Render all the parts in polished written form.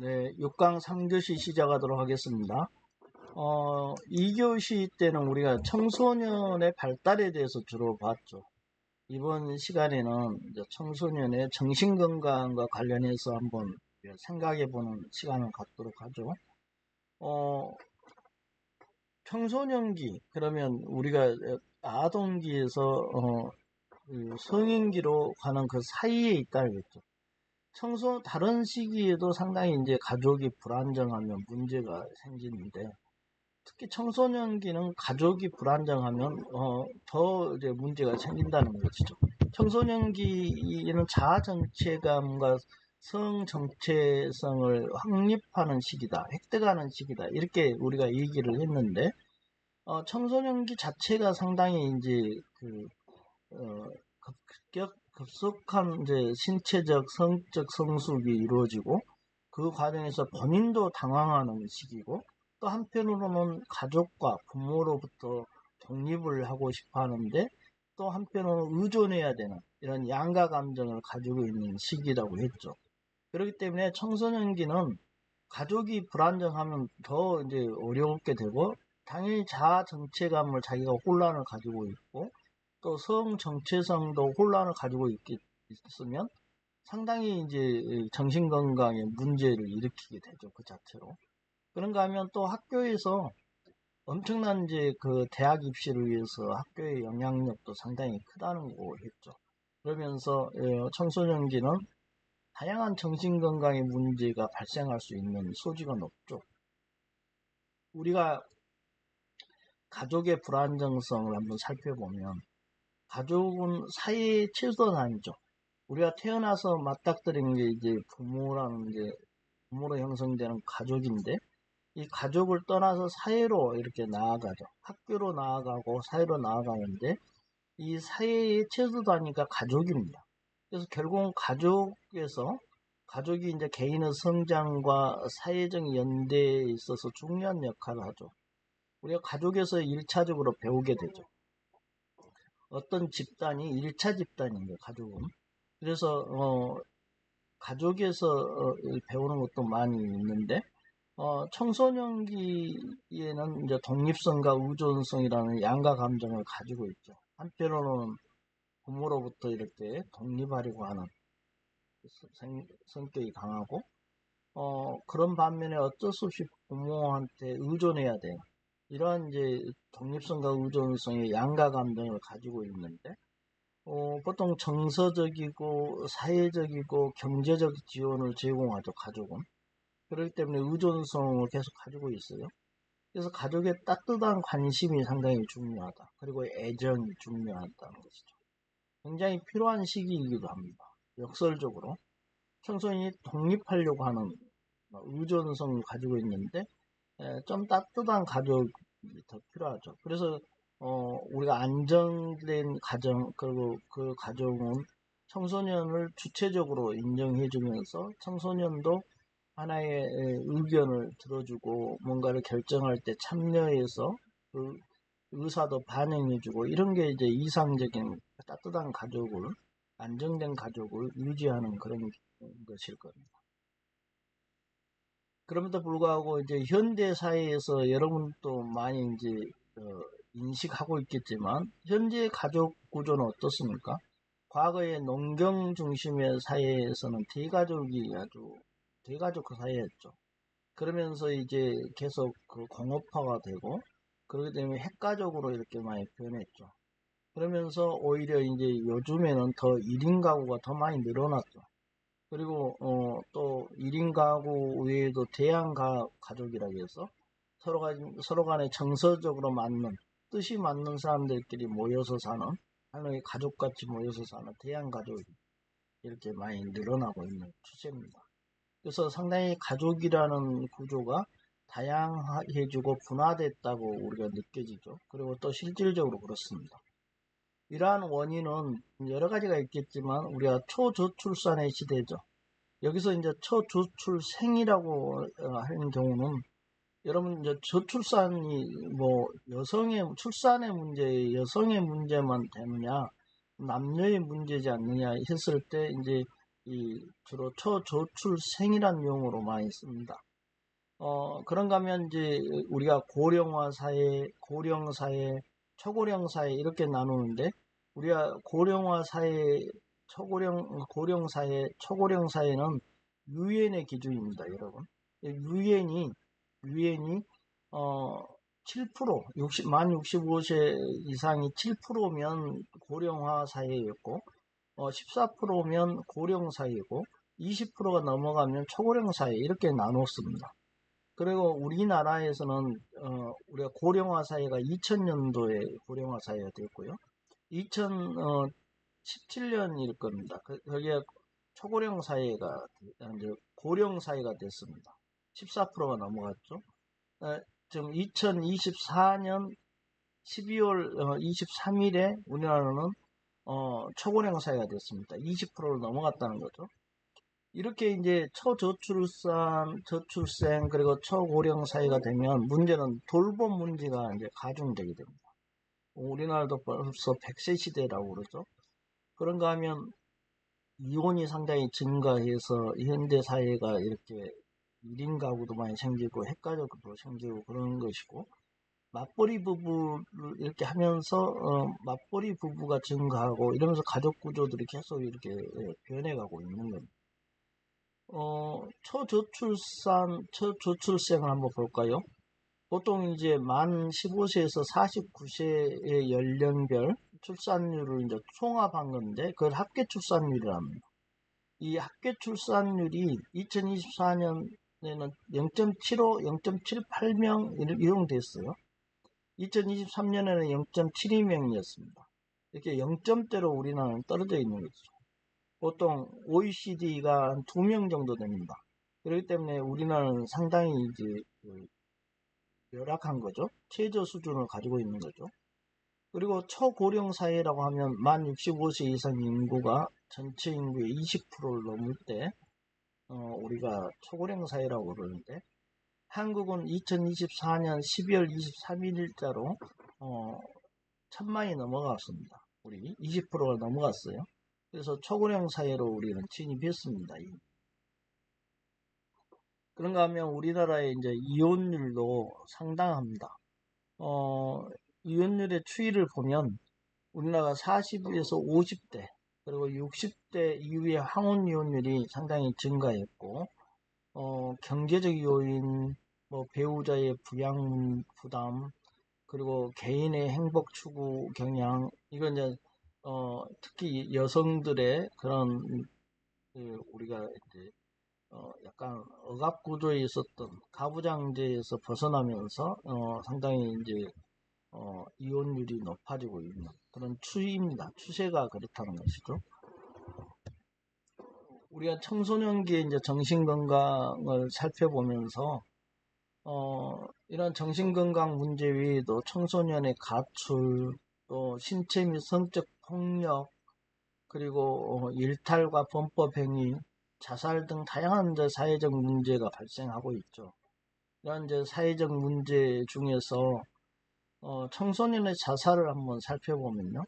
네, 6강 3교시 시작하도록 하겠습니다. 2교시 때는 우리가 청소년의 발달에 대해서 주로 봤죠. 이번 시간에는 이제 청소년의 정신건강과 관련해서 한번 생각해보는 시간을 갖도록 하죠. 청소년기, 그러면 우리가 아동기에서 성인기로 가는 그 사이에 있다 그랬죠. 다른 시기에도 상당히 이제 가족이 불안정하면 문제가 생기는데, 특히 청소년기는 가족이 불안정하면 더 이제 문제가 생긴다는 것이죠. 청소년기에는 자아 정체감과 성 정체성을 확립하는 시기다, 획득하는 시기다, 이렇게 우리가 얘기를 했는데, 청소년기 자체가 상당히 이제 급속한 이제 신체적, 성적 성숙이 이루어지고, 그 과정에서 본인도 당황하는 시기고, 또 한편으로는 가족과 부모로부터 독립을 하고 싶어 하는데, 또 한편으로는 의존해야 되는 이런 양가 감정을 가지고 있는 시기라고 했죠. 그렇기 때문에 청소년기는 가족이 불안정하면 더 이제 어렵게 되고, 당연히 자아 정체감을 자기가 혼란을 가지고 있고, 또 성 정체성도 혼란을 가지고 있으면 상당히 이제 정신건강에 문제를 일으키게 되죠, 그 자체로. 그런가 하면 또 학교에서 엄청난 이제 그 대학 입시를 위해서 학교의 영향력도 상당히 크다는 거 했죠. 그러면서 청소년기는 다양한 정신건강의 문제가 발생할 수 있는 소지가 높죠. 우리가 가족의 불안정성을 한번 살펴보면, 가족은 사회의 최소단이죠. 우리가 태어나서 맞닥뜨린 게 이제 부모로 형성되는 가족인데, 이 가족을 떠나서 사회로 이렇게 나아가죠. 학교로 나아가고 사회로 나아가는데, 이 사회의 최소 단위가 가족입니다. 그래서 결국은 가족이 이제 개인의 성장과 사회적 연대에 있어서 중요한 역할을 하죠. 우리가 가족에서 1차적으로 배우게 되죠. 어떤 집단이 1차 집단인 거예요, 가족은. 그래서 가족에서 배우는 것도 많이 있는데, 청소년기에는 이제 독립성과 의존성이라는 양가 감정을 가지고 있죠. 한편으로는 부모로부터 이렇게 독립하려고 하는 성격이 강하고, 그런 반면에 어쩔 수 없이 부모한테 의존해야 돼요. 이러한 이제 독립성과 의존성의 양가 감정을 가지고 있는데, 보통 정서적이고 사회적이고 경제적 지원을 제공하죠, 가족은. 그렇기 때문에 의존성을 계속 가지고 있어요. 그래서 가족의 따뜻한 관심이 상당히 중요하다. 그리고 애정이 중요하다는 것이죠. 굉장히 필요한 시기이기도 합니다. 역설적으로 청소년이 독립하려고 하는 의존성을 가지고 있는데, 좀 따뜻한 가족이 더 필요하죠. 그래서 우리가 안정된 가정, 그리고 그 가정은 청소년을 주체적으로 인정해주면서 청소년도 하나의 의견을 들어주고 뭔가를 결정할 때 참여해서 그 의사도 반영해주고, 이런 게 이제 이상적인 따뜻한 가족을, 안정된 가족을 유지하는 그런 것일 겁니다. 그럼에도 불구하고 이제 현대 사회에서 여러분도 많이 이제 인식하고 있겠지만, 현재 가족 구조는 어떻습니까? 과거의 농경 중심의 사회에서는 대가족 사회였죠. 그러면서 이제 계속 그 공업화가 되고, 그렇기 때문에 핵가족으로 이렇게 많이 변했죠. 그러면서 오히려 이제 요즘에는 더 1인 가구가 더 많이 늘어났죠. 그리고 또 1인 가구 외에도 대양 가족이라고 해서 서로 간에 정서적으로 맞는, 뜻이 맞는 사람들끼리 모여서 사는, 하나의 가족같이 모여서 사는 대양 가족이 이렇게 많이 늘어나고 있는 추세입니다. 그래서 상당히 가족이라는 구조가 다양해지고 분화됐다고 우리가 느껴지죠. 그리고 또 실질적으로 그렇습니다. 이러한 원인은 여러 가지가 있겠지만, 우리가 초저출산의 시대죠. 여기서 이제 초저출생이라고 하는 경우는, 여러분 이제 저출산이 뭐 출산의 문제, 여성의 문제만 되느냐, 남녀의 문제지 않느냐 했을 때, 이제 주로 초저출생이란 용어로 많이 씁니다. 그런가 하면 이제 우리가 고령화 사회, 고령 사회, 초고령 사회 이렇게 나누는데, 우리가 고령화 사회, 고령 사회, 초고령 사회는 유엔의 기준입니다, 여러분. 유엔이 7%, 만 65세 이상이 7%면 고령화 사회였고, 14%면 고령 사회고, 20%가 넘어가면 초고령 사회 이렇게 나눴습니다. 그리고 우리나라에서는 우리가 고령화 사회가 2000년도에 고령화 사회가 됐고요. 2017년일 겁니다. 거기에 초고령 사회가 이제 고령 사회가 됐습니다. 14%가 넘어갔죠. 지금 2024년 12월 23일에 우리나라는 초고령 사회가 됐습니다. 20%를 넘어갔다는 거죠. 이렇게 이제 저출생, 그리고 초고령 사회가 되면 문제는 돌봄 문제가 이제 가중되게 됩니다. 우리나라도 벌써 100세 시대라고 그러죠. 그런가 하면 이혼이 상당히 증가해서 현대 사회가 이렇게 1인 가구도 많이 생기고 핵가족도 생기고 그런 것이고, 맞벌이 부부를 이렇게 하면서 맞벌이 부부가 증가하고 이러면서 가족 구조들이 계속 이렇게 변해가고 있는 겁니다. 초저출생을 한번 볼까요? 보통 이제 만 15세에서 49세의 연령별 출산율을 이제 총합한 건데, 그걸 합계 출산율이라 합니다. 이 합계 출산율이 2024년에는 0.75, 0.78명 이용됐어요. 2023년에는 0.72명이었습니다. 이렇게 0점대로 우리나라는 떨어져 있는 거죠. 보통 OECD가 한 2명 정도 됩니다. 그렇기 때문에 우리나라는 상당히 이제 열악한 거죠. 최저 수준을 가지고 있는 거죠. 그리고 초고령 사회라고 하면 만 65세 이상 인구가 전체 인구의 20%를 넘을 때 우리가 초고령 사회라고 그러는데, 한국은 2024년 12월 23일자로 1000만이 넘어갔습니다. 우리 20%가 넘어갔어요. 그래서 초고령 사회로 우리는 진입했습니다. 그런가 하면 우리나라의 이제 이혼율도 상당합니다. 이혼율의 추이를 보면 우리나라가 40에서 50대, 그리고 60대 이후에 황혼 이혼율이 상당히 증가했고, 경제적 요인, 배우자의 부양 부담, 그리고 개인의 행복 추구 경향, 이건 이제 특히 여성들의 그런 우리가 이제 약간 억압 구조에 있었던 가부장제에서 벗어나면서 상당히 이제 이혼율이 높아지고 있는 그런 추이입니다. 추세가 그렇다는 것이죠. 우리가 청소년기에 이제 정신건강을 살펴보면서 이런 정신건강 문제 외에도 청소년의 가출, 또 신체 및 성적 폭력, 그리고 일탈과 범법행위, 자살 등 다양한 이제 사회적 문제가 발생하고 있죠. 이런 이제 사회적 문제 중에서 청소년의 자살을 한번 살펴보면요.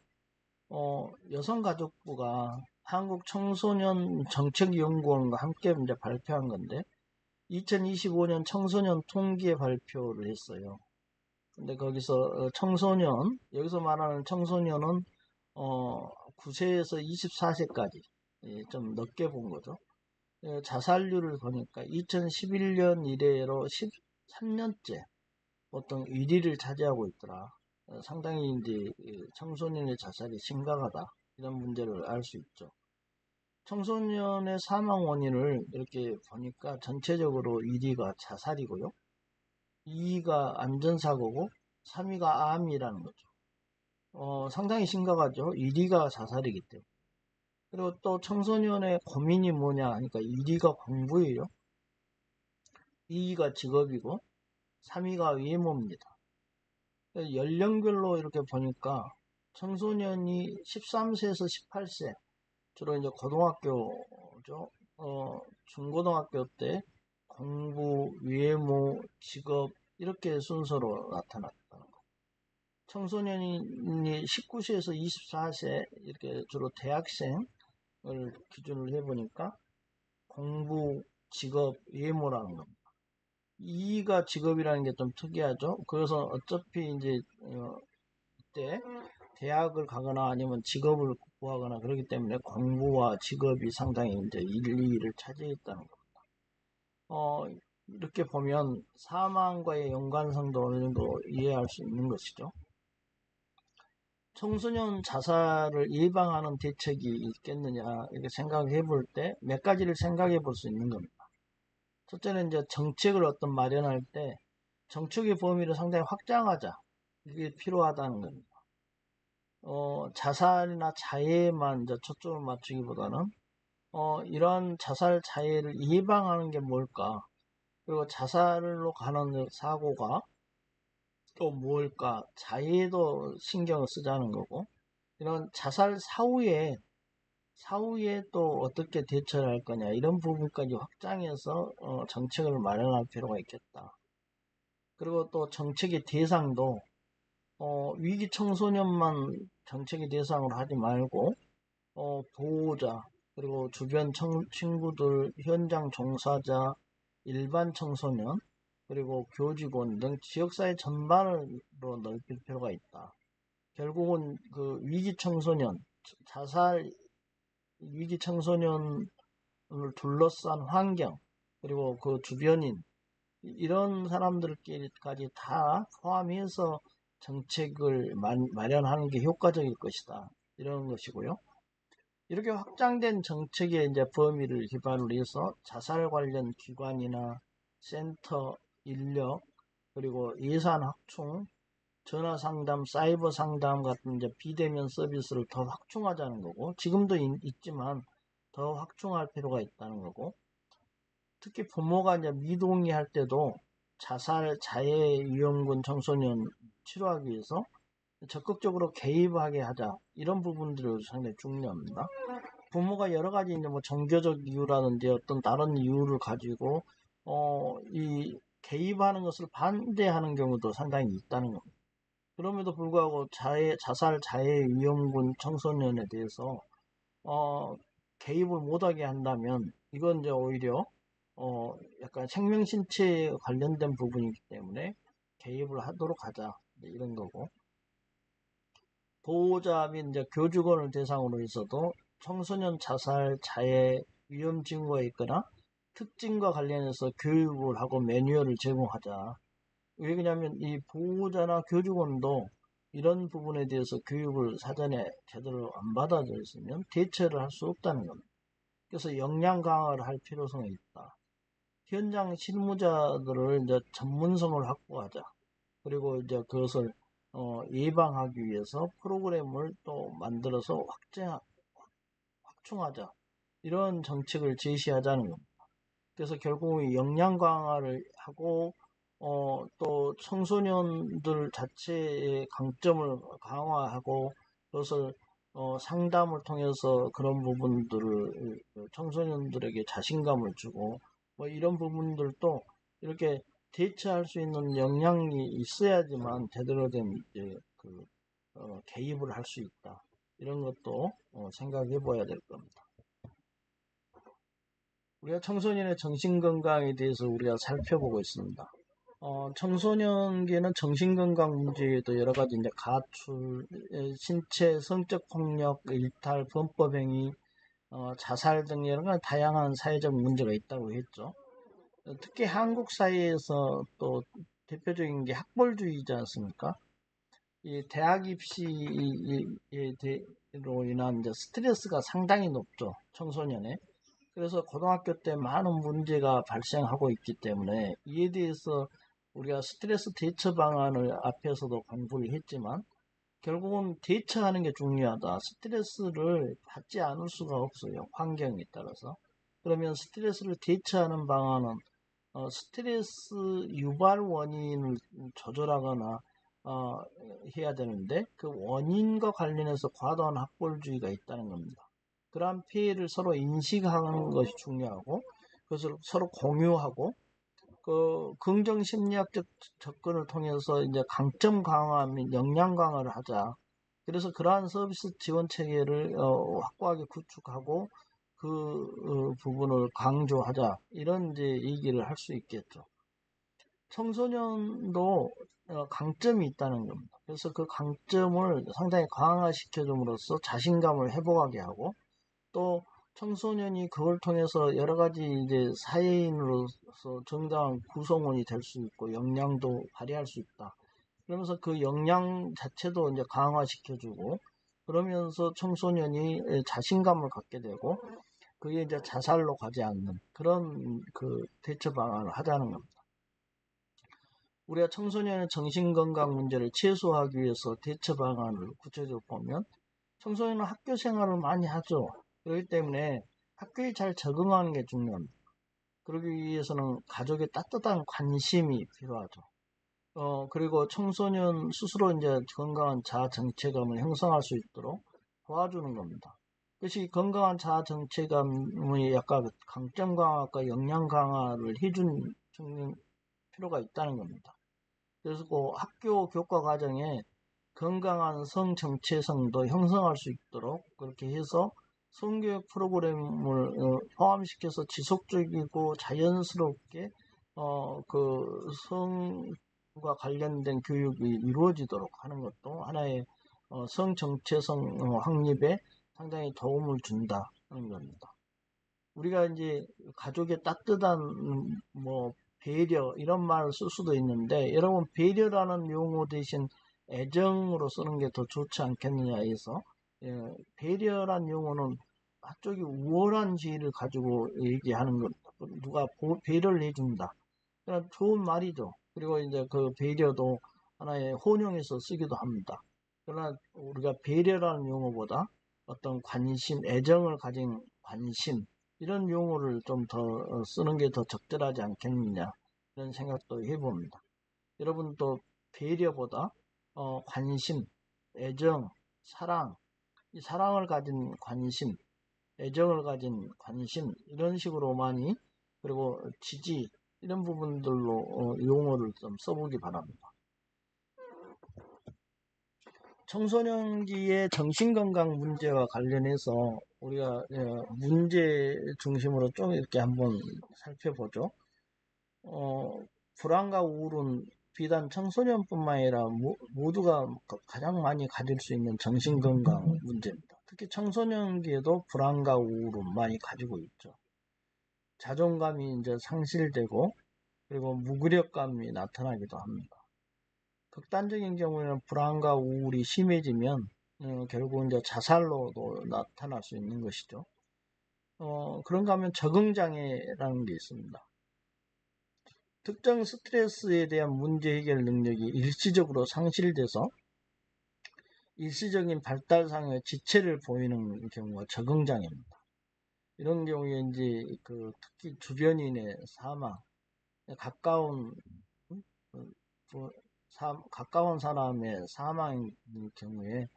여성가족부가 한국청소년 정책연구원과 함께 이제 발표한 건데, 2025년 청소년 통계 발표를 했어요. 근데 거기서 여기서 말하는 청소년은 9세에서 24세까지 좀 넓게 본 거죠. 자살률을 보니까 2011년 이래로 13년째 보통 1위를 차지하고 있더라. 상당히 이제 청소년의 자살이 심각하다. 이런 문제를 알 수 있죠. 청소년의 사망 원인을 이렇게 보니까 전체적으로 1위가 자살이고요. 2위가 안전사고고 3위가 암이라는 거죠. 상당히 심각하죠. 1위가 자살이기 때문에. 그리고 또 청소년의 고민이 뭐냐 하니까 1위가 공부예요. 2위가 직업이고 3위가 외모입니다. 연령별로 이렇게 보니까 청소년이 13세에서 18세, 주로 이제 고등학교죠. 중고등학교 때 공부, 외모, 직업 이렇게 순서로 나타났다는 거. 청소년이 19세에서 24세 이렇게 주로 대학생, 기준으로 해보니까 공부, 직업, 외모라는 겁니다. 이가 직업이라는 게 좀 특이하죠. 그래서 어차피 이제 이때 대학을 가거나 아니면 직업을 구하거나 그러기 때문에 공부와 직업이 상당히 이제 1, 2위를 차지했다는 거. 이렇게 보면 사망과의 연관성도 어느 정도 이해할 수 있는 것이죠. 청소년 자살을 예방하는 대책이 있겠느냐 이렇게 생각해 볼 때 몇 가지를 생각해 볼 수 있는 겁니다. 첫째는 이제 정책을 어떤 마련할 때 정책의 범위를 상당히 확장하자. 이게 필요하다는 겁니다. 자살이나 자해만 이제 초점을 맞추기보다는 이런 자살 자해를 예방하는 게 뭘까? 그리고 자살로 가는 사고가 또 뭘까? 자해도 신경을 쓰자는 거고, 이런 자살 사후에 또 어떻게 대처를 할 거냐, 이런 부분까지 확장해서 정책을 마련할 필요가 있겠다. 그리고 또 정책의 대상도 위기 청소년만 정책의 대상으로 하지 말고 보호자 그리고 주변 친구들, 현장 종사자, 일반 청소년 그리고 교직원 등 지역사회 전반으로 넓힐 필요가 있다. 결국은 그 위기 청소년, 자살 위기 청소년을 둘러싼 환경 그리고 그 주변인 이런 사람들끼리까지 다 포함해서 정책을 마련하는 게 효과적일 것이다. 이런 것이고요. 이렇게 확장된 정책의 이제 범위를 기반으로 해서 자살 관련 기관이나 센터, 인력, 그리고 예산 확충, 전화 상담, 사이버 상담 같은 이제 비대면 서비스를 더 확충하자는 거고, 지금도 있지만 더 확충할 필요가 있다는 거고, 특히 부모가 이제 미동의할 때도 자살, 자해 위험군 청소년 치료하기 위해서 적극적으로 개입하게 하자. 이런 부분들이 상당히 중요합니다. 부모가 여러 가지 이제 뭐 종교적 이유라든지 어떤 다른 이유를 가지고 이 개입하는 것을 반대하는 경우도 상당히 있다는 겁니다. 그럼에도 불구하고 자살 자해 위험군 청소년에 대해서 개입을 못하게 한다면 이건 이제 오히려 약간 생명신체에 관련된 부분이기 때문에 개입을 하도록 하자 이런 거고, 보호자 및 이제 교직원을 대상으로 해서도 청소년 자살 자해 위험 징후가 있거나 특징과 관련해서 교육을 하고 매뉴얼을 제공하자. 왜 그러냐면 이 보호자나 교직원도 이런 부분에 대해서 교육을 사전에 제대로 안 받아져 있으면 대처를 할 수 없다는 겁니다. 그래서 역량 강화를 할 필요성이 있다. 현장 실무자들을 이제 전문성을 확보하자. 그리고 이제 그것을 예방하기 위해서 프로그램을 또 만들어서 확충하자. 이런 정책을 제시하자는 겁니다. 그래서 결국 역량 강화를 하고 또 청소년들 자체의 강점을 강화하고 그것을 상담을 통해서 그런 부분들을 청소년들에게 자신감을 주고 뭐 이런 부분들도 이렇게 대처할 수 있는 역량이 있어야지만 제대로 된 이제 개입을 할 수 있다. 이런 것도 생각해 봐야 될 겁니다. 우리가 청소년의 정신건강에 대해서 우리가 살펴보고 있습니다. 청소년기에는 정신건강 문제에도 여러 가지 이제 가출, 신체, 성적 폭력, 일탈, 범법행위, 자살 등 여러 가지 다양한 사회적 문제가 있다고 했죠. 특히 한국 사회에서 또 대표적인 게 학벌주의지 않습니까? 이 대학 입시로 인한 이제 스트레스가 상당히 높죠. 청소년에. 그래서 고등학교 때 많은 문제가 발생하고 있기 때문에 이에 대해서 우리가 스트레스 대처 방안을 앞에서도 공부를 했지만 결국은 대처하는 게 중요하다. 스트레스를 받지 않을 수가 없어요. 환경에 따라서. 그러면 스트레스를 대처하는 방안은 스트레스 유발 원인을 조절하거나 해야 되는데 그 원인과 관련해서 과도한 학벌주의가 있다는 겁니다. 그러한 피해를 서로 인식하는 것이 중요하고 그것을 서로 공유하고 그 긍정 심리학적 접근을 통해서 이제 강점 강화 및 역량 강화를 하자. 그래서 그러한 서비스 지원 체계를 확고하게 구축하고 그 부분을 강조하자, 이런 이제 얘기를 할 수 있겠죠. 청소년도 강점이 있다는 겁니다. 그래서 그 강점을 상당히 강화시켜줌으로써 자신감을 회복하게 하고, 또 청소년이 그걸 통해서 여러 가지 이제 사회인으로서 정당한 구성원이 될 수 있고 역량도 발휘할 수 있다. 그러면서 그 역량 자체도 이제 강화시켜주고, 그러면서 청소년이 자신감을 갖게 되고, 그게 이제 자살로 가지 않는 그런 그 대처 방안을 하자는 겁니다. 우리가 청소년의 정신건강 문제를 최소화하기 위해서 대처 방안을 구체적으로 보면, 청소년은 학교 생활을 많이 하죠. 그렇기 때문에 학교에 잘 적응하는 게 중요합니다. 그러기 위해서는 가족의 따뜻한 관심이 필요하죠. 그리고 청소년 스스로 이제 건강한 자아 정체감을 형성할 수 있도록 도와주는 겁니다. 그것이 건강한 자아 정체감의 약간 강점 강화과 역량 강화를 해준 필요가 있다는 겁니다. 그래서 그 학교 교과 과정에 건강한 성 정체성도 형성할 수 있도록 그렇게 해서 성교육 프로그램을 포함시켜서 지속적이고 자연스럽게 그 성과 관련된 교육이 이루어지도록 하는 것도 하나의 성 정체성 확립에 상당히 도움을 준다는 겁니다. 우리가 이제 가족의 따뜻한 뭐 배려 이런 말을 쓸 수도 있는데, 여러분 배려라는 용어 대신 애정으로 쓰는 게 더 좋지 않겠느냐 해서, 배려란 용어는 한쪽이 우월한 지위를 가지고 얘기하는 것, 누가 배려를 해준다. 그냥 좋은 말이죠. 그리고 이제 그 배려도 하나의 혼용해서 쓰기도 합니다. 그러나 우리가 배려라는 용어보다 어떤 관심, 애정을 가진 관심, 이런 용어를 좀 더 쓰는 게 더 적절하지 않겠느냐, 이런 생각도 해봅니다. 여러분도 배려보다 관심, 애정, 사랑, 이 사랑을 가진 관심, 애정을 가진 관심, 이런 식으로 많이, 그리고 지지, 이런 부분들로 용어를 좀 써보기 바랍니다. 청소년기의 정신건강 문제와 관련해서 우리가 문제 중심으로 좀 이렇게 한번 살펴보죠. 불안과 우울은 비단 청소년뿐만 아니라 모두가 가장 많이 가질 수 있는 정신건강 문제입니다. 특히 청소년기에도 불안과 우울은 많이 가지고 있죠. 자존감이 이제 상실되고, 그리고 무기력감이 나타나기도 합니다. 극단적인 경우에는 불안과 우울이 심해지면 결국 이제 자살로도 나타날 수 있는 것이죠. 그런가 하면 적응장애라는 게 있습니다. 특정 스트레스에 대한 문제 해결 능력이 일시적으로 상실돼서 일시적인 발달상의 지체를 보이는 경우가 적응장애입니다. 이런 경우에 이제 특히 주변인의 사망, 가까운 가까운 사람의 사망인 경우에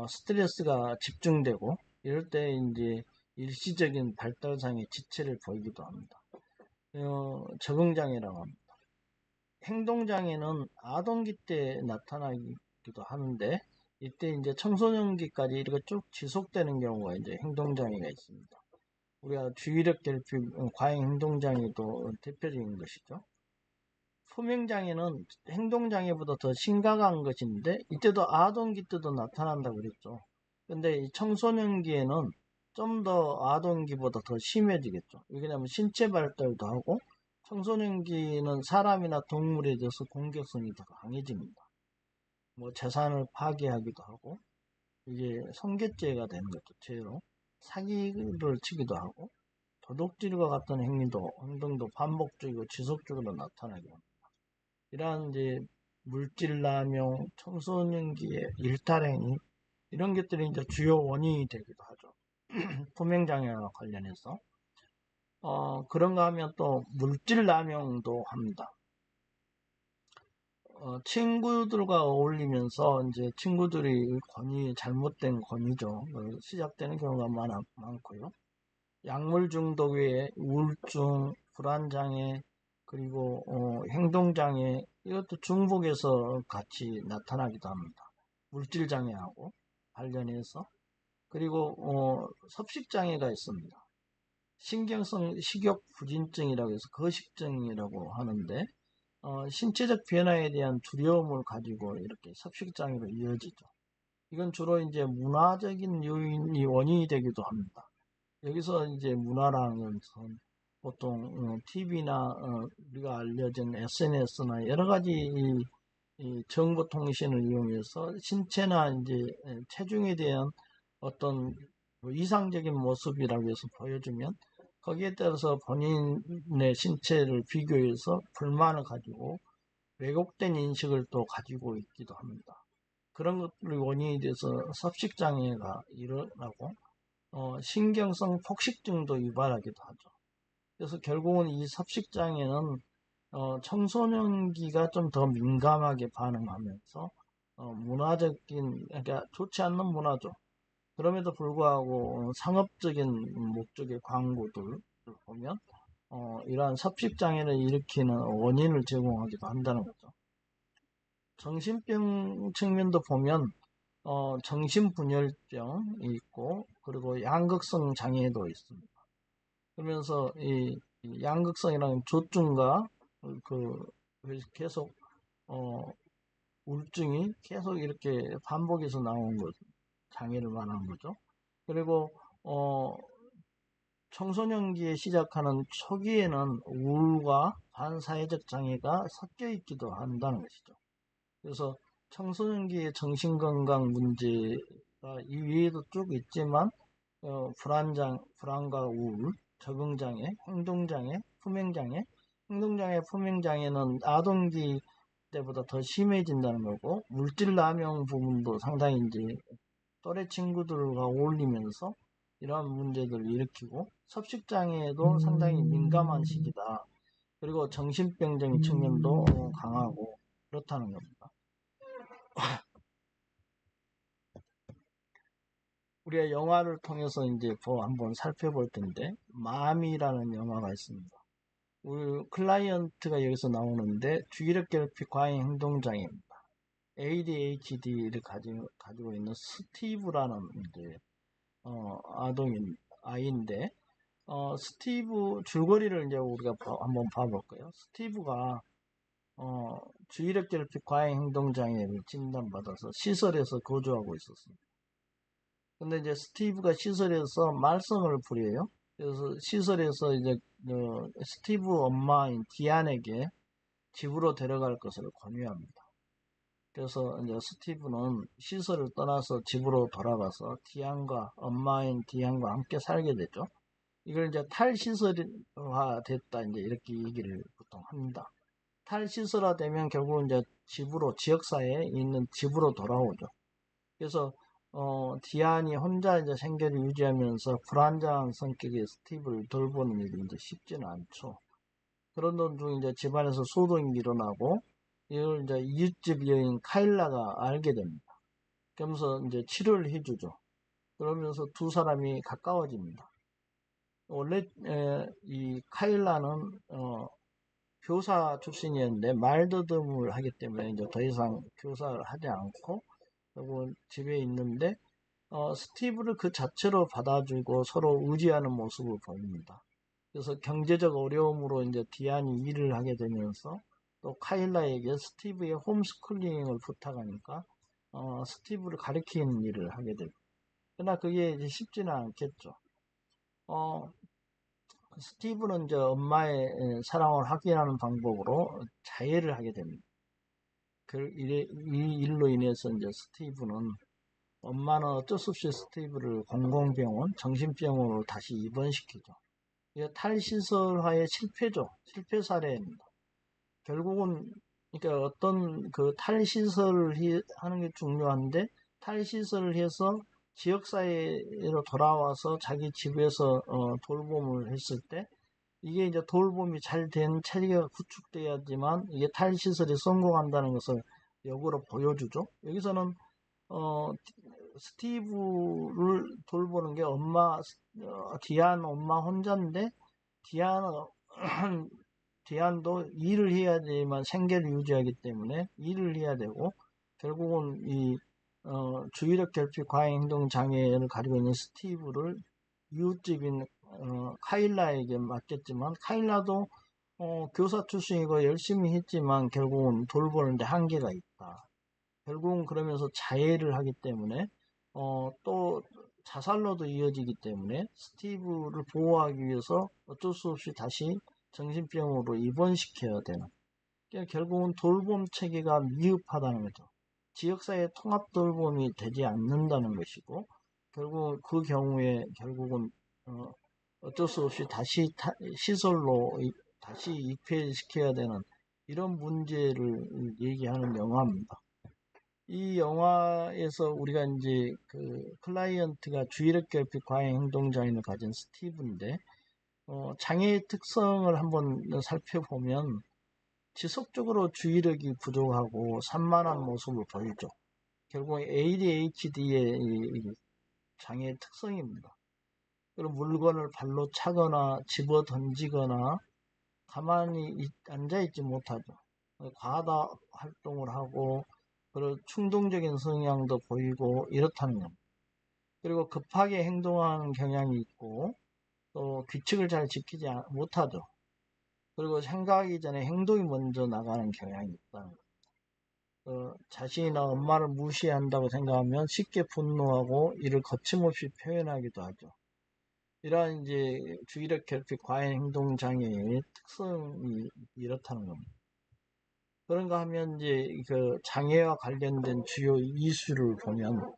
스트레스가 집중되고, 이럴 때 이제 일시적인 발달상의 지체를 보이기도 합니다. 적응장애라고 합니다. 행동장애는 아동기 때 나타나기도 하는데, 이때 이제 청소년기까지 이렇게 쭉 지속되는 경우가 이제 행동장애가 있습니다. 우리가 주의력 결핍, 과잉 행동장애도 대표적인 것이죠. 소명장애는 행동장애보다 더 심각한 것인데, 이때도 아동기 때도 나타난다고 그랬죠. 근데 이 청소년기에는 좀 더 아동기보다 더 심해지겠죠. 왜냐하면 신체 발달도 하고, 청소년기는 사람이나 동물에 대해서 공격성이 더 강해집니다. 뭐 재산을 파괴하기도 하고, 이게 성괴죄가 되는 거죠. 죄로 사기를 치기도 하고, 도둑질과 같은 행동도 반복적이고 지속적으로 나타나게 합니다. 이러한 이제 물질남용, 청소년기의 일탈행위, 이런 것들이 이제 주요 원인이 되기도 하죠. 포명장애와 관련해서. 그런가 하면 또 물질남용도 합니다. 친구들과 어울리면서 이제 친구들이 잘못된 권위죠. 시작되는 경우가 많고요. 약물 중독 외에 우울증, 불안장애, 그리고 행동장애, 이것도 중복해서 같이 나타나기도 합니다. 물질장애하고. 관련해서. 그리고 섭식장애가 있습니다. 신경성 식욕부진증이라고 해서 거식증이라고 하는데 신체적 변화에 대한 두려움을 가지고 이렇게 섭식장애로 이어지죠. 이건 주로 이제 문화적인 요인이 원인이 되기도 합니다. 여기서 이제 문화라는 것은 보통 TV나 우리가 알려진 SNS나 여러 가지 이 정보 통신을 이용해서 신체나 이제 체중에 대한 어떤 이상적인 모습이라고 해서 보여주면 거기에 따라서 본인의 신체를 비교해서 불만을 가지고 왜곡된 인식을 또 가지고 있기도 합니다. 그런 것들이 원인이 돼서 섭식장애가 일어나고 신경성 폭식증도 유발하기도 하죠. 그래서 결국은 이 섭식장애는 청소년기가 좀 더 민감하게 반응하면서 문화적인, 그러니까 좋지 않는 문화죠. 그럼에도 불구하고 상업적인 목적의 광고들을 보면 이러한 섭식장애를 일으키는 원인을 제공하기도 한다는 거죠. 정신병 측면도 보면 정신분열병이 있고 그리고 양극성 장애도 있습니다. 그러면서 이 양극성이라는 조증과 그 계속 우울증이 계속 이렇게 반복해서 나오는 것, 장애를 말하는 거죠. 그리고 청소년기에 시작하는 초기에는 우울과 반사회적 장애가 섞여 있기도 한다는 것이죠. 그래서 청소년기의 정신건강 문제가 이 위에도 쭉 있지만 불안과 우울, 적응장애, 행동장애, 품행장애, 행동장애, 품행장애는 아동기 때보다 더 심해진다는 거고 물질 남용 부분도 상당히 이제 또래 친구들과 어울리면서 이러한 문제들을 일으키고 섭식장애에도 상당히 민감한 시기다. 그리고 정신병적인 측면도 강하고 그렇다는 겁니다. 우리가 영화를 통해서 이제 한번 살펴볼 텐데 맘이라는 영화가 있습니다. 우리 클라이언트가 여기서 나오는데 주의력 결핍 과잉 행동장애입니다. ADHD를 가지고 있는 스티브라는 이제 아이인데 스티브 줄거리를 이제 우리가 한번 봐볼까요? 스티브가 주의력 결핍 과잉 행동장애를 진단받아서 시설에서 거주하고 있었습니다. 근데 이제 스티브가 시설에서 말썽을 부려요. 그래서 시설에서 이제 스티브 엄마인 디안에게 집으로 데려갈 것을 권유합니다. 그래서 이제 스티브는 시설을 떠나서 집으로 돌아가서 엄마인 디안과 함께 살게 되죠. 이걸 이제 탈시설화 됐다, 이제 이렇게 얘기를 보통 합니다. 탈시설화 되면 결국은 이제 지역사회에 있는 집으로 돌아오죠. 그래서 디안이 혼자 이제 생계를 유지하면서 불안정한 성격의 스티브를 돌보는 일이 이제 쉽지는 않죠. 그런 도중 이제 집안에서 소동이 일어나고 이걸 이제 이웃집 여인 카일라가 알게 됩니다. 그러면서 이제 치료를 해주죠. 그러면서 두 사람이 가까워집니다. 원래 이 카일라는 교사 출신이었는데 말더듬을 하기 때문에 이제 더 이상 교사를 하지 않고 그리고 집에 있는데 스티브를 그 자체로 받아주고 서로 의지하는 모습을 보입니다. 그래서 경제적 어려움으로 이제 디안이 일을 하게 되면서 또 카일라에게 스티브의 홈스쿨링을 부탁하니까 스티브를 가르치는 일을 하게 되고 그러나 그게 이제 쉽지는 않겠죠. 스티브는 이제 엄마의 사랑을 확인하는 방법으로 자해를 하게 됩니다. 이 일로 인해서 이제 스티브는 엄마는 어쩔 수 없이 스티브를 공공병원, 정신병원으로 다시 입원시키죠. 이게 탈시설화의 실패죠. 실패 사례입니다. 결국은 그러니까 어떤 그 탈시설을 하는 게 중요한데 탈시설을 해서 지역사회로 돌아와서 자기 집에서 돌봄을 했을 때 이게 이제 돌봄이 잘 된 체계가 구축돼야지만 이게 탈시설이 성공한다는 것을 역으로 보여주죠. 여기서는 스티브를 돌보는 게 디안 엄마 혼자인데 디안도 일을 해야 되지만 생계를 유지하기 때문에 일을 해야 되고 결국은 이 주의력 결핍 과잉 행동 장애를 가지고 있는 스티브를 이웃집인 카일라에게 맡겼지만, 카일라도 교사 출신이고 열심히 했지만 결국은 돌보는데 한계가 있다. 결국은 그러면서 자해를 하기 때문에 또 자살로도 이어지기 때문에 스티브를 보호하기 위해서 어쩔 수 없이 다시 정신병원으로 입원시켜야 되는, 그러니까 결국은 돌봄 체계가 미흡하다는 거죠. 지역사회 통합 돌봄이 되지 않는다는 것이고, 결국 그 경우에 결국은 어쩔 수 없이 다시 시설로 다시 입회시켜야 되는 이런 문제를 얘기하는 영화입니다. 이 영화에서 우리가 이제 그 클라이언트가 주의력 결핍 과잉 행동 장애를 가진 스티브인데, 장애의 특성을 한번 살펴보면 지속적으로 주의력이 부족하고 산만한 모습을 보이죠. 결국 ADHD의 장애의 특성입니다. 그리고 물건을 발로 차거나 집어 던지거나 가만히 앉아있지 못하죠. 과다 활동을 하고, 그리고 충동적인 성향도 보이고 이렇다는 겁니다. 그리고 급하게 행동하는 경향이 있고, 또 규칙을 잘 지키지 못하죠. 그리고 생각하기 전에 행동이 먼저 나가는 경향이 있다는 거죠. 자신이나 엄마를 무시한다고 생각하면 쉽게 분노하고 이를 거침없이 표현하기도 하죠. 이러한 이제 주의력 결핍 과잉 행동 장애의 특성이 이렇다는 겁니다. 그런가 하면 이제 그 장애와 관련된 주요 이슈를 보면,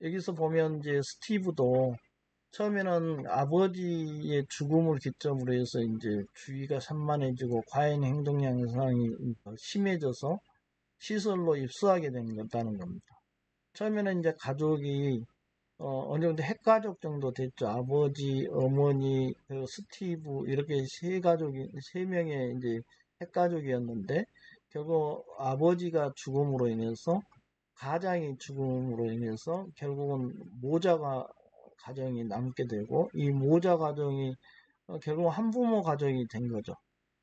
여기서 보면 이제 스티브도 처음에는 아버지의 죽음을 기점으로 해서 이제 주의가 산만해지고 과잉 행동 양상이 심해져서 시설로 입소하게 된 거다는 겁니다. 처음에는 이제 가족이 어느 정도 핵가족 정도 됐죠. 아버지, 어머니, 스티브 이렇게 세 명의 이제 핵가족이었는데, 결국 아버지가 죽음으로 인해서, 가장이 죽음으로 인해서 결국은 모자가 가정이 남게 되고, 이 모자 가정이 결국 한부모 가정이 된 거죠.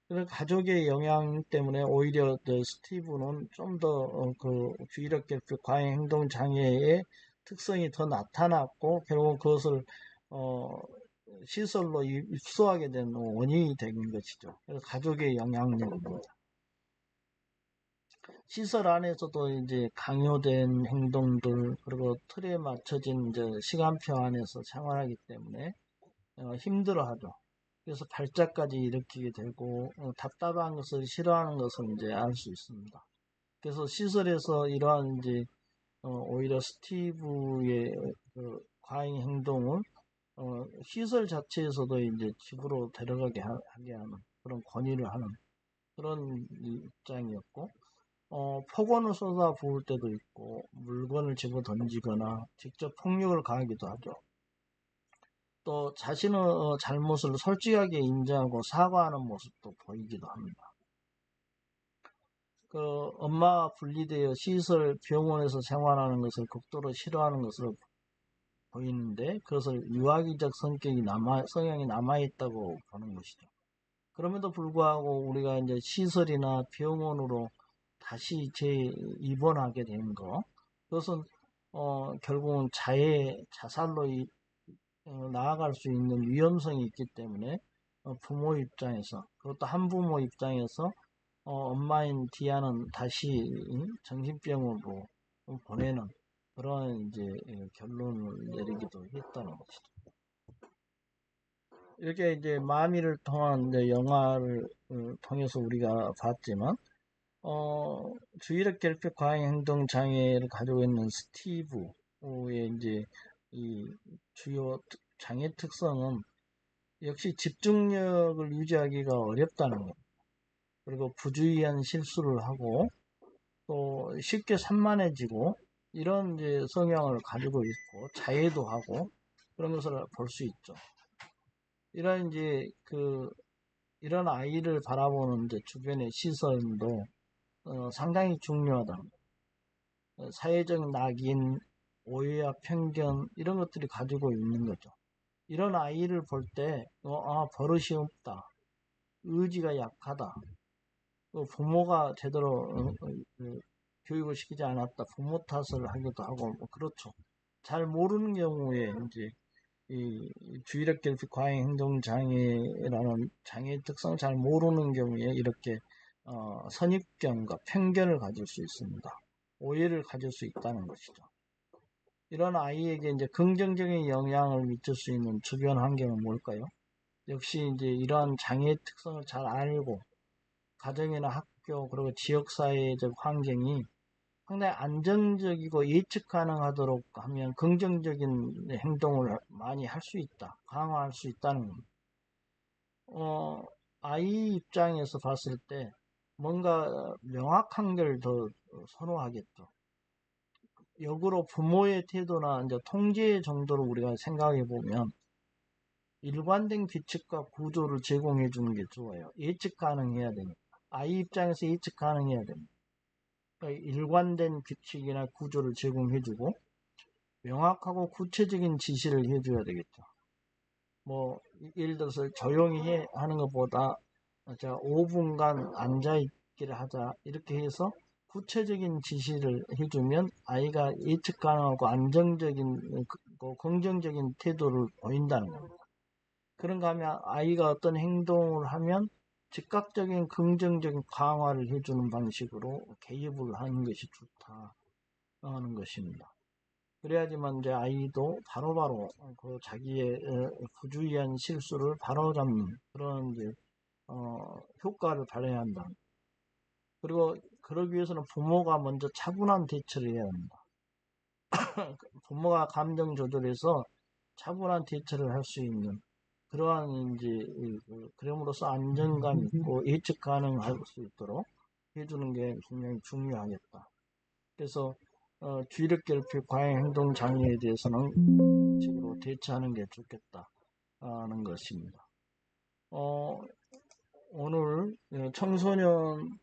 그래서 가족의 영향 때문에 오히려 스티브는 좀 더 그 주의력 결핍 과잉 행동 장애의 특성이 더 나타났고, 결국 그것을 시설로 입소하게 된 원인이 된 것이죠. 그래서 가족의 영향력입니다. 시설 안에서도 이제 강요된 행동들, 그리고 틀에 맞춰진 이제 시간표 안에서 생활하기 때문에 힘들어하죠. 그래서 발작까지 일으키게 되고, 답답한 것을 싫어하는 것을 이제 알 수 있습니다. 그래서 시설에서 이러한 이제 오히려 스티브의 그 과잉 행동을 시설 자체에서도 이제 집으로 데려가게 하게 하는 그런 권유를 하는 그런 입장이었고, 폭언을 쏟아 부을 때도 있고, 물건을 집어 던지거나 직접 폭력을 가하기도 하죠. 또 자신의 잘못을 솔직하게 인정하고 사과하는 모습도 보이기도 합니다. 엄마와 분리되어 시설, 병원에서 생활하는 것을 극도로 싫어하는 것으로 보이는데, 그것을 유아기적 성향이 남아있다고 보는 것이죠. 그럼에도 불구하고 우리가 이제 시설이나 병원으로 다시 재입원하게 된 거, 그것은 결국은 자살로 나아갈 수 있는 위험성이 있기 때문에 부모 입장에서, 그것도 한부모 입장에서 엄마인 디아는 다시 정신병원으로 보내는 그런 이제 결론을 내리기도 했다는 것이죠. 이렇게 이제 마미를 통한 이제 영화를 통해서 우리가 봤지만, 주의력 결핍 과잉 행동 장애를 가지고 있는 스티브의 이제 이 주요 장애 특성은 역시 집중력을 유지하기가 어렵다는 것, 그리고 부주의한 실수를 하고 또 쉽게 산만해지고 이런 이제 성향을 가지고 있고, 자해도 하고 그런 것을 볼 수 있죠. 이런 이제 이런 아이를 바라보는 이제 주변의 시선도 상당히 중요하다. 사회적 낙인, 오해와 편견 이런 것들이 가지고 있는 거죠. 이런 아이를 볼 때 버릇이 없다, 의지가 약하다, 부모가 제대로 교육을 시키지 않았다. 부모 탓을 하기도 하고, 뭐 그렇죠. 잘 모르는 경우에 이제 이 주의력 결핍 과잉 행동 장애라는 장애의 특성을 잘 모르는 경우에 이렇게 선입견과 편견을 가질 수 있습니다. 오해를 가질 수 있다는 것이죠. 이런 아이에게 이제 긍정적인 영향을 미칠 수 있는 주변 환경은 뭘까요? 역시 이제 이러한 장애의 특성을 잘 알고 가정이나 학교 그리고 지역사회적 환경이 상당히 안정적이고 예측 가능하도록 하면 긍정적인 행동을 많이 할 수 있다. 강화할 수 있다는 겁니다. 아이 입장에서 봤을 때 뭔가 명확한 걸 더 선호하겠죠. 역으로 부모의 태도나 이제 통제 정도로 우리가 생각해 보면 일관된 규칙과 구조를 제공해 주는 게 좋아요. 예측 가능해야 됩니다. 아이 입장에서 예측 가능해야 됩니다. 그러니까 일관된 규칙이나 구조를 제공해 주고 명확하고 구체적인 지시를 해줘야 되겠죠. 뭐 예를 들어서 조용히 해 하는 것보다 자 5분간 앉아있기를 하자 이렇게 해서 구체적인 지시를 해주면 아이가 예측 가능하고 안정적인 긍정적인 태도를 보인다는 겁니다. 그런가 하면 아이가 어떤 행동을 하면 즉각적인 긍정적인 강화를 해주는 방식으로 개입을 하는 것이 좋다 하는 것입니다. 그래야지만 이제 아이도 바로바로 그 자기의 부주의한 실수를 바로잡는 그런 이제 효과를 발휘해야 한다. 그리고 그러기 위해서는 부모가 먼저 차분한 대처를 해야 합니다. 부모가 감정 조절해서 차분한 대처를 할 수 있는 그러한 이제 그럼으로써 안정감 있고 예측 가능할 수 있도록 해주는 게 굉장히 중요하겠다. 그래서 주의력 결핍 과잉 행동 장애에 대해서는 식으로 대처하는 게 좋겠다는 것입니다. 오늘 청소년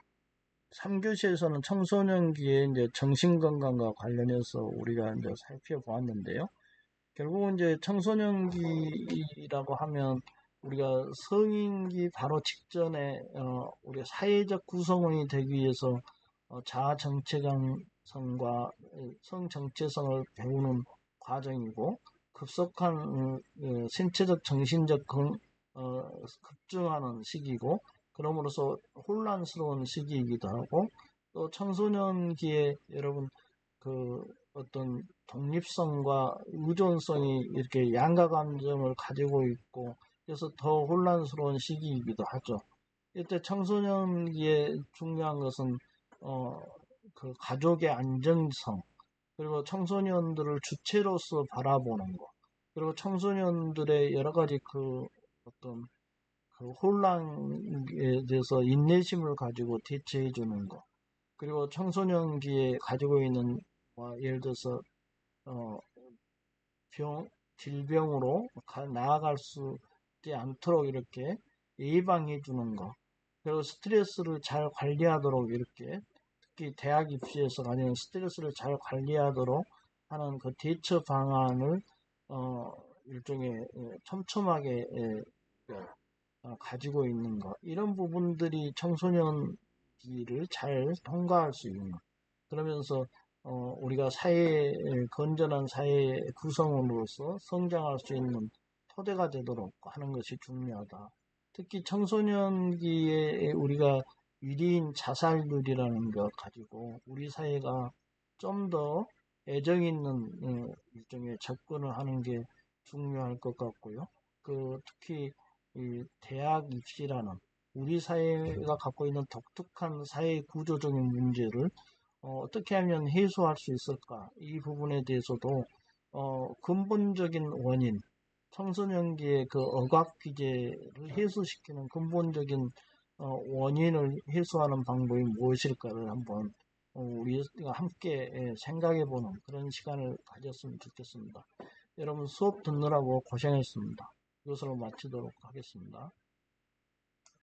3교시에서는 청소년기에 이제 정신건강과 관련해서 우리가 이제 살펴보았는데요. 결국은 이제 청소년기라고 하면 우리가 성인기 바로 직전에 우리가 사회적 구성원이 되기 위해서 자아 정체성과 성 정체성을 배우는 과정이고 급속한 신체적 정신적 급증하는 시기고 그럼으로써 혼란스러운 시기이기도 하고 또 청소년기에 여러분 그 어떤 독립성과 의존성이 이렇게 양가 감정을 가지고 있고 그래서 더 혼란스러운 시기이기도 하죠. 이때 청소년기에 중요한 것은 그 가족의 안정성 그리고 청소년들을 주체로서 바라보는 것 그리고 청소년들의 여러 가지 그 어떤 그 혼란에 대해서 인내심을 가지고 대처해 주는 것 그리고 청소년기에 가지고 있는 예를 들어서 질병으로 나아갈 수 있지 않도록 이렇게 예방해 주는 것 그리고 스트레스를 잘 관리하도록 이렇게 특히 대학 입시에서 가지는 스트레스를 잘 관리하도록 하는 그 대처 방안을 일종의 촘촘하게 가지고 있는 것 이런 부분들이 청소년기를 잘 통과할 수 있는 그러면서 우리가 건전한 사회 구성원으로서 성장할 수 있는 토대가 되도록 하는 것이 중요하다. 특히 청소년기에 우리가 유리인 자살률이라는 것 가지고 우리 사회가 좀 더 애정 있는 일종의 접근을 하는 게 중요할 것 같고요. 특히 이 대학 입시라는 우리 사회가 갖고 있는 독특한 사회 구조적인 문제를 어떻게 하면 해소할 수 있을까? 이 부분에 대해서도 근본적인 원인, 청소년기의 그 억압 피제를 해소시키는 근본적인 원인을 해소하는 방법이 무엇일까를 한번 우리가 함께 생각해보는 그런 시간을 가졌으면 좋겠습니다. 여러분 수업 듣느라고 고생했습니다. 이것으로 마치도록 하겠습니다.